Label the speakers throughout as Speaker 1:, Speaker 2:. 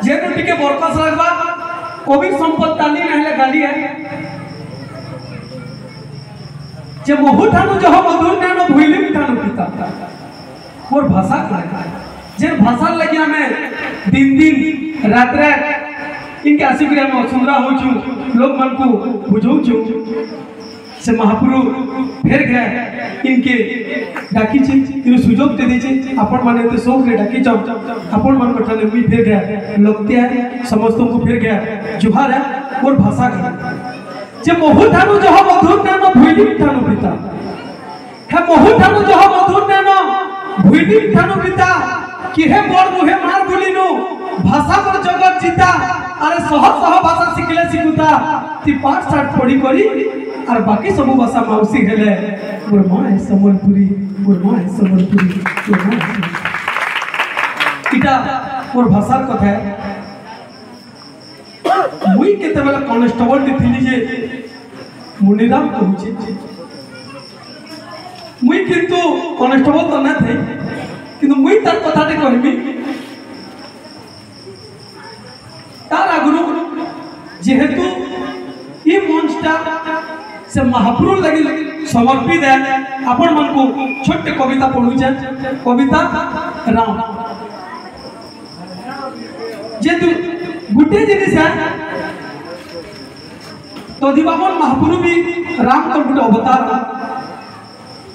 Speaker 1: जेनु टिके बरकस लगवा कवि संपद ताली नहले गाली है जे महु ठानु जह मधुर नानो भूलिम ठानु पिता मोर भाषा का जे भाषा लगी हमें दिन दिन रात रात इनके आसिक रे म सुंदरा हो छु लोग मन को बुझौ छु से महापुरु फेर गए इनके डाकी छी इन सुजोग दे दी छी अपन माने तो शौक रे डाकी जाओ अपन मन को ठाने भी फेर गया लगते हैं समस्तों को फेर गया जुहार है और भाषा का जे महु ठानु जह मधुर नानो भूलिम ठानु पिता है महु ठानु जह मधुर नानो भूलिम ठानु पिता कि हे मोर मुहे मार बुलिनु भाषा पर जगत जीता अरे सह सह भाषा सिखले सिखुता ती पाठ साठ पढ़ी करी और बाकी सब भाषा माउसी हेले मोर मां है समलपुरी मोर मां है समलपुरी मोर मां इटा मोर भाषार कथा है मुई केते बेला कांस्टेबल दी थिली जे मुनिराम कहूचे मुई किंतु कांस्टेबल तो ना थे किंतु मुई तार कथाटे कहबी तार आगुरु जेहेतु ये मंचटा से महापुरु लगी समर्पित है आपण मन को छोटे कविता पढ़ुचे कविता राम जे गुटे जिनिस है तो दिवामन महापुरु भी राम को गुटे अवतार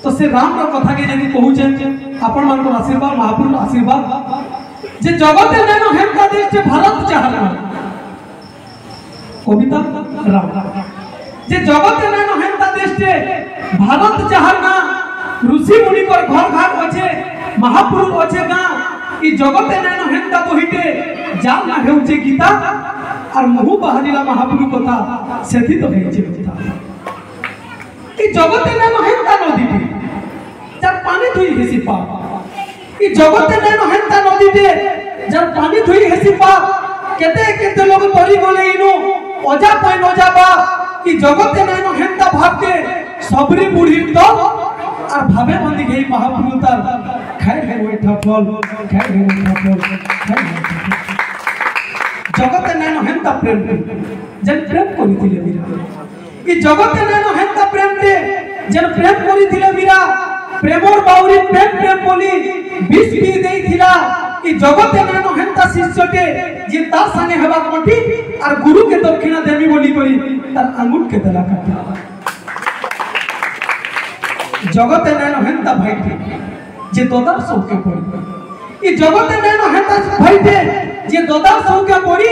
Speaker 1: तो से राम रो कथा के जदी कहूचे आपण मन को आशीर्वाद महापुरु आशीर्वाद जे जगते नेनो हेमका देश जे भारत चाहना कविता राम जे जगते नेनो हेमका देश जे भारत चाहना ऋषि मुनि पर घर घाट अच्छे महापुरु अच्छे गांव ई जगते नेनो हेमका बहिटे जान ना हेउचे गीता और मुहु बाहरिला महापुरु कथा सेथि तो हेचे कथा ई जगते नेनो हेमका नदी जब पानी धुई हेसी पा ई जगते नेनो हेमका नदी दे जब पानी धुई हेसी पा केते केते लोग तरी बोले इनो ओजा पय नजा बा ई जगते नेनो हेमका भाबते सबरी बुढ़ी तो और भावे मंदी गई महापुरु तार खाए खाए बैठा फल खाए खाए बैठा फल खाए जगते नेनो हेमका प्रेम जन प्रेम करिथिले वीरा ई जगते नेनो हेमका प्रेम दे जन प्रेम करिथिले वीरा प्रेमर बाउरी प्रेम प्रेम बोली विष भी देइथिला ई जगते नेनो हेमका शिष्यटे जे तार संगे हेबा कोठी और गुरु के दक्षिणा देवी बोली करी तार अंगूठ के दला काटा जगते नेनो हेमका भाईटे जे दोदार सौके पड़ी ई जगते नेनो हेमका भाईटे जे दोदार सौके पड़ी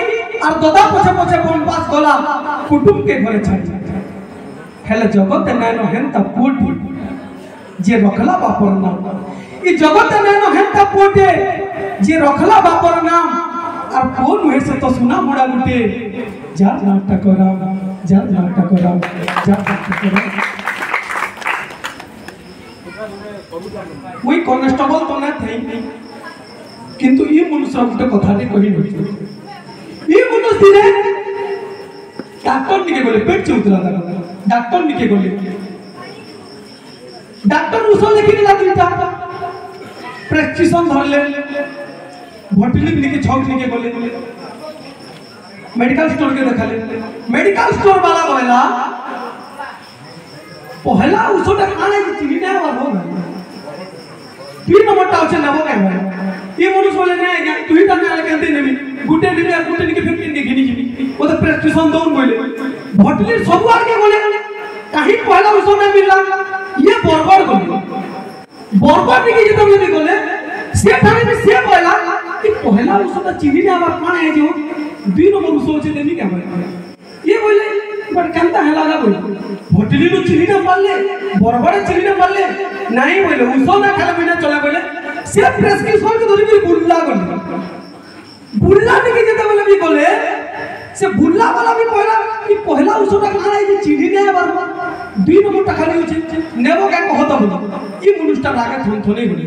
Speaker 1: और दोदा पछे पछे बनवास गला कुटुंब के घरे छाड़ी हेले जगते नेनो हेमका पुट जे रखला बापर नाम ई जगते नेनो हेमका पुटे जे रखला बापर नाम और फोन हुए से तो सुना मुड़ा गुटे जा नाटक करा जा नाटक करा जा नाटक करा वही कांस्टेबल तो ना थे किंतु ये मनुष्य गुटे कथाटे कहि न ये मनुष्य दिने डॉक्टर निके बोले पेट चौतला लगा डॉक्टर निके बोले डॉक्टर उसो लेकिन ला दुईटा प्रेस्क्रिप्शन धरले भटली निके छक निके बोले मेडिकल स्टोर के देखाले मेडिकल स्टोर वाला बोला पहला उसोटा काने चिनी ना हो तीन नंबर टा আছে নেব কেন এই মানুষ বলে না তুই টা না কেনতে নেবি গুটে দিবি আর গুটে নিকে ফেক নিকে ঘিনি যাবি ও তো প্রেসক্রিপশন দউন বলে ভটলির সব আর কে বলে কাহি পয়লা ওসব না মিললা ये बरबड़ बोले बरबड़ निके যেতে বলে বলে সে টাইমে সে বলা कि पहला ওসবটা চিনি না আবার কানে যে দুই নম্বর ওসব আছে দেনি কেন ये बोले बट केनता है लगा बोले भटली नु चिनी ना मारले बरबड़े चिनी ना मारले नहीं बोले उसो ना खाला बिना चला बोले से प्रेस्क्रिप्शन के धरि भी बुल्ला गले बुल्ला निके जेते बोले भी बोले से बुल्ला वाला भी पहला उसोटा खाना जे चिनी ना बार दुई नंबर टाका नहीं होचे नेबो का कहता बोले ई मनुष्यटा रागे थन थने बोले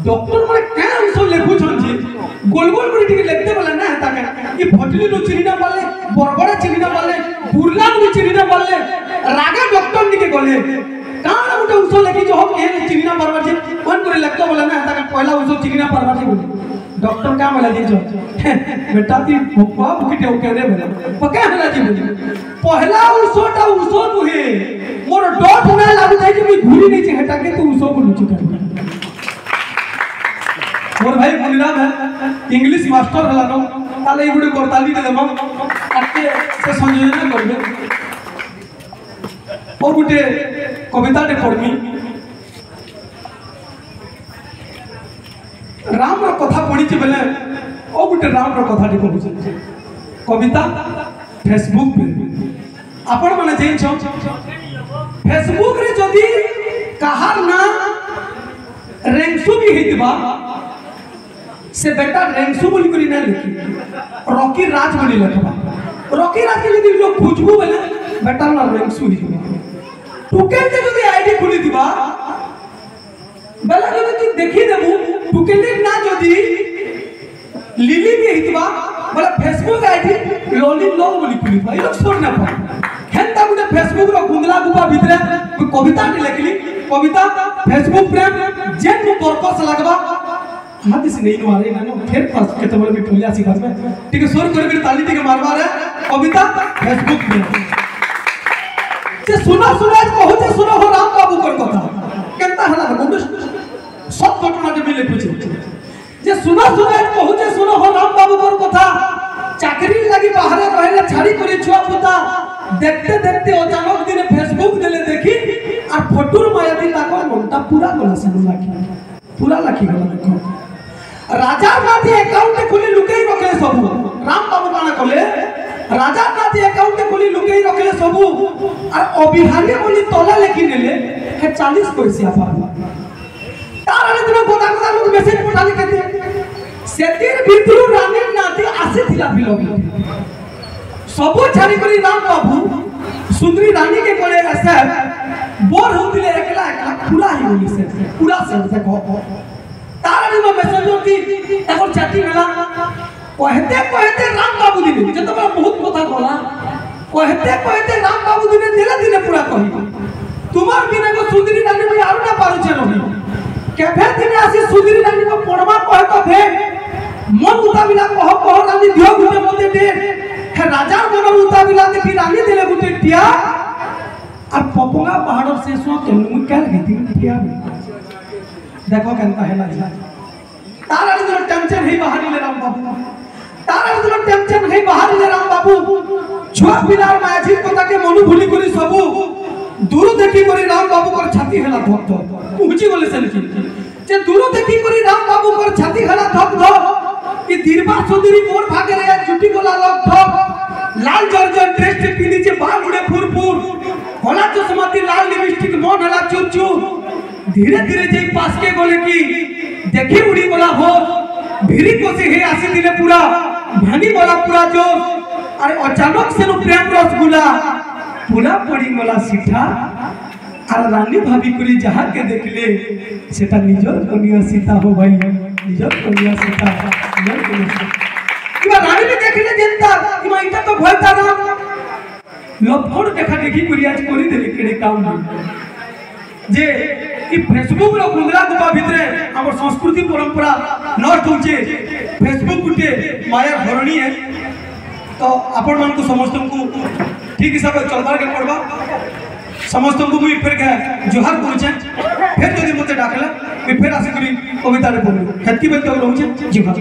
Speaker 1: डॉक्टर माने का उसो लेखु छन जे गोल गोल করে টিকে লিখতে বলে না তাকে ई भटली नु चिनी ना मारले बरबड़े चिनी ना मारले बुल्ला नु चिनी ना मारले रागे डॉक्टर निके गले कान उठे उसो लेखि जो हम के चिनी ना मारबा जे मन करे लगता बोले ना ताके पहला उसो चिनी ना मारबा जे बोले डॉक्टर क्या बोला जी जो बेटा ती भुक्वा भुकिटे ओके रे बोला पका हला जी बोली पहला उसोटा उसो नुहे मोर डॉट ना लागु जाय कि मैं घुरी नहीं हटा के तू उसो को नीचे कर मोर भाई मुनिराम है इंग्लिश मास्टर हला नो ताले गुडी करताली दे देम आके से संयोजन करबे और गुटे कविता टे पढ़मी राम रो कथा पढ़ी बेले ओ गुटे राम रो कथा टे कहू कविता फेसबुक पे आपण माने जेन छ फेसबुक रे जदी कहार ना रेंसु भी हितबा से बेटा रेंसु बोली करी ना लिखी रॉकी राज बोली लिखबा रॉकी राज के यदि लोग खोजबू बेले बेटा ना रेंसु हितबा टुकेल ते जदी आईडी खुली दिबा बेला जदी तू देखि देबू टुकेल ना जदी लिली भी हितबा बोला फेसबुक आईडी लोली लोग बोली खुली बा ये लोग छोड़ ना पा हेंता गुटे फेसबुक रो गुंदला गुपा भितरे कविता टे लिखली कविता फेसबुक प्रेम जेन मु पर्पस लगबा हाथ से नहीं मारे ना नो फिर पास केते बोले भी पुलिया सिखा में ठीक है सोर कर के ताली टिके मारवा रे कविता फेसबुक प्रेम जे सुना कहू जे सुनो हो राम बाबू कर कथा केनता हला गुंड सब घटना के मिले पूछे जे सुना कहू जे सुनो हो राम बाबू कर कथा चाकरी लगी बाहर रहले छाड़ी करी छुआ पुता देखते देखते अचानक दिन फेसबुक देले देखी आ फोटोर मायादी ताकर मनटा पूरा गला सनु लाखी पूरा लाखी गला देखो राजा नाथी अकाउंट खोली लुकेई रखले सब राम बाबू काना कले राजा नाथी अकाउंट खोली लुकेई रखले सब आ अबिहारी बोली तला लेखि नेले हे 40 पैसा पाबा तार दिन गोदा गोदा लोग मैसेज पठाली केते सेतिर भितरु रानी नाथी आसीथिला बिलो सब छाड़ी करी राम बाबू सुंदरी रानी के कोले ऐसे बोर होतिले एकला एकला पूरा ही बोली से पूरा से देखो तारनी में मैसेज होती एकर चैटिंग होला कहते राम बाबू दिने जत बहुत कथा कहला कहते राम बाबू दिने दिने पूरा कही तुम्हार बिना को सुंदरी रानी में आरु ना पारु छे रही केभे दिने आसी सुंदरी रानी को पड़वा कह तो भे मन उताबिला कह रानी दियो गुटे मते दे हे राजा मन उताबिला देखि रानी देले गुटे टिया और पपोगा पहाड़ से सो के नु क्या लगी टिया देखो केनता है ना तारा जो टेंशन है बाहर ले राम बाबू तारा जो टेंशन है बाहर ले राम बाबू छुआ पिलार माझी को ताके मनु भूली करी सब दूर देखि करी राम बाबू कर छाती हला धक धक पूछी बोले से जे दूर देखि करी राम बाबू कर छाती हला धक धक कि दीर्घा सुंदरी मोर भागे रे जुटी गोला लग धक लाल जर्जर ड्रेस के पिनी जे बाल उड़े फुर फुर होला चश्माती लाल लिपस्टिक मन हला चुर चुर धीरे धीरे जे पास के बोले कि देखी उड़ी बोला हो भिरी कोसी हे आसी दिले पूरा भानी बोला पूरा जो अरे अचानक से नु प्रेम रसगुल्ला पूरा पड़ी बोला सीठा আর রানী ভাবি করি যাহাকে দেখলে সেটা নিজর কন্যা সীতা হো ভাই নিজর কন্যা সীতা নিজর কন্যা কিবা রানী দেখলে যেতা কিবা এটা তো ভয়তা না লক্ষণ দেখা দেখি করি আজ করি দেলি কেড়ে কাম যে ই ফেসবুক র গুন্দরা গুপা ভিতরে আমার সংস্কৃতি পরম্পরা নষ্ট হচ্ছে ফেসবুক গুটে মায়া ধরণী है तो आपण मान को समस्त को ठीक हिसाब से चलबार के पड़बा समस्त को भी फिर के जोहार करूचे फिर जदी मते डाकला मैं फिर आसे करी कविता रे बोलू हेतकी बेल तो रहूचे जोहार।